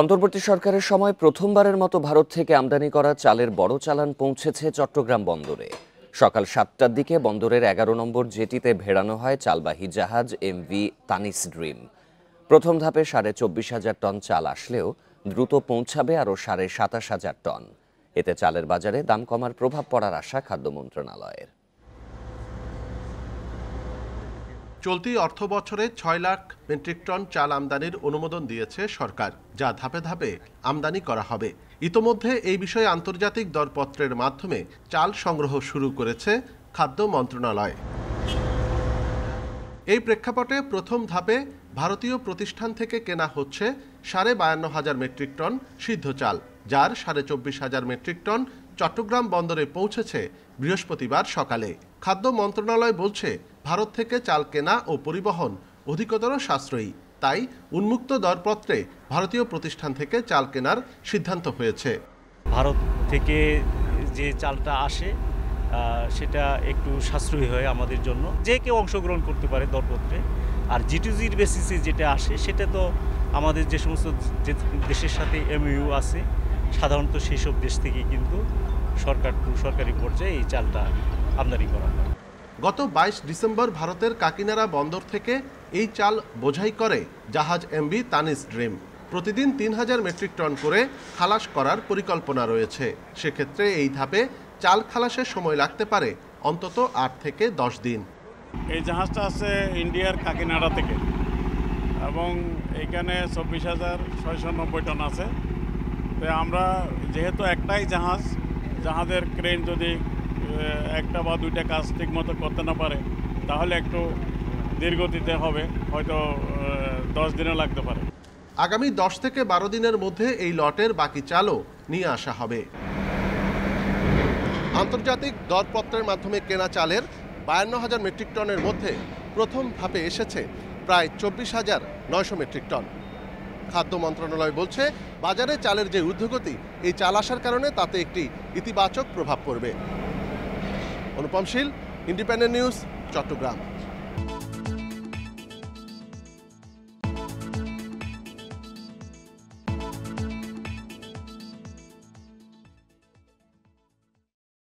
অন্তর্বর্তী সরকারের সময় প্রথমবারের মতো ভারত থেকে আমদানি করা চালের বড় চালান পৌঁছেছে চট্টগ্রাম বন্দরে। সকাল 7টার দিকে বন্দরের 11 নম্বর জেটিতে ভেড়ানো হয় চালবাহী জাহাজ এমভি তানিস ড্রিম। প্রথম ধাপে 24,500 টন চাল আসলেও দ্রুত পৌঁছাবে আরও 27,500 টন। এতে চালের বাজারে দাম কমার প্রভাব পড়ার আশা খাদ্য মন্ত্রণালয়ের। চলতি অর্থবছরে 6 লাখ মেট্রিক টন চাল আমদানির অনুমোদন দিয়েছে সরকার, যা ধাপে ধাপে আমদানি করা হবে। ইতোমধ্যে এই বিষয়ে আন্তর্জাতিক দরপত্রের মাধ্যমে চাল সংগ্রহ শুরু করেছে খাদ্য মন্ত্রণালয়। এই প্রেক্ষাপটে প্রথম ধাপে ভারতীয় প্রতিষ্ঠান থেকে কেনা হচ্ছে 52,500 মেট্রিক টন সিদ্ধ চাল, যার 24,500 মেট্রিক টন চট্টগ্রাম বন্দরে পৌঁছেছে বৃহস্পতিবার সকালে। খাদ্য মন্ত্রণালয় বলছে, ভারত থেকে চাল কেনা ও পরিবহন অধিকতর সাশ্রয়ী, তাই উন্মুক্ত দরপত্রে ভারতীয় প্রতিষ্ঠান থেকে চাল কেনার সিদ্ধান্ত হয়েছে। ভারত থেকে যে চালটা আসে সেটা একটু সাশ্রয়ী হয় আমাদের জন্য, যে কেউ অংশগ্রহণ করতে পারে দরপত্রে। আর জিটুজির বেসিসে যেটা আসে সেটা তো আমাদের যে সমস্ত দেশের সাথে এমইউ আছে, সাধারণত সেই সব দেশ থেকে কিন্তু সরকারি পর্যায়ে এই চালটা আমদানি করা হয়। গত 22 ডিসেম্বর ভারতের কাকিনাড়া বন্দর থেকে এই চাল বোঝাই করে জাহাজ এমভি তানিস ড্রিম। প্রতিদিন 3,000 মেট্রিক টন করে খালাস করার পরিকল্পনা রয়েছে। সেক্ষেত্রে এই ধাপে চাল খালাসের সময় লাগতে পারে অন্তত 8 থেকে 10 দিন। এই জাহাজটা আছে ইন্ডিয়ার কাকিনাড়া থেকে এবং এখানে 24,690 টন আছে। তো আমরা যেহেতু একটাই জাহাজের ক্রেন যদি একটা বা দুইটা কাজ ঠিক মতো করতে না পারে, তাহলে একটু দীর্ঘতিতে হবে, হয়তো 10 দিনও লাগতে পারে। আগামী 10 থেকে 12 দিনের মধ্যে এই লটের বাকি চালও নিয়ে আসা হবে। আন্তর্জাতিক দরপত্রের মাধ্যমে কেনা চালের 52,000 মেট্রিক টনের মধ্যে প্রথম ধাপে এসেছে প্রায় 24,900 মেট্রিক টন। খাদ্য মন্ত্রণালয় বলছে, বাজারে চালের যে ঊর্ধ্বগতি, এই চাল আসার কারণে তাতে একটি ইতিবাচক প্রভাব পড়বে। অনুপম শীল, ইন্ডিপেন্ডেন্ট নিউজ, চট্টগ্রাম।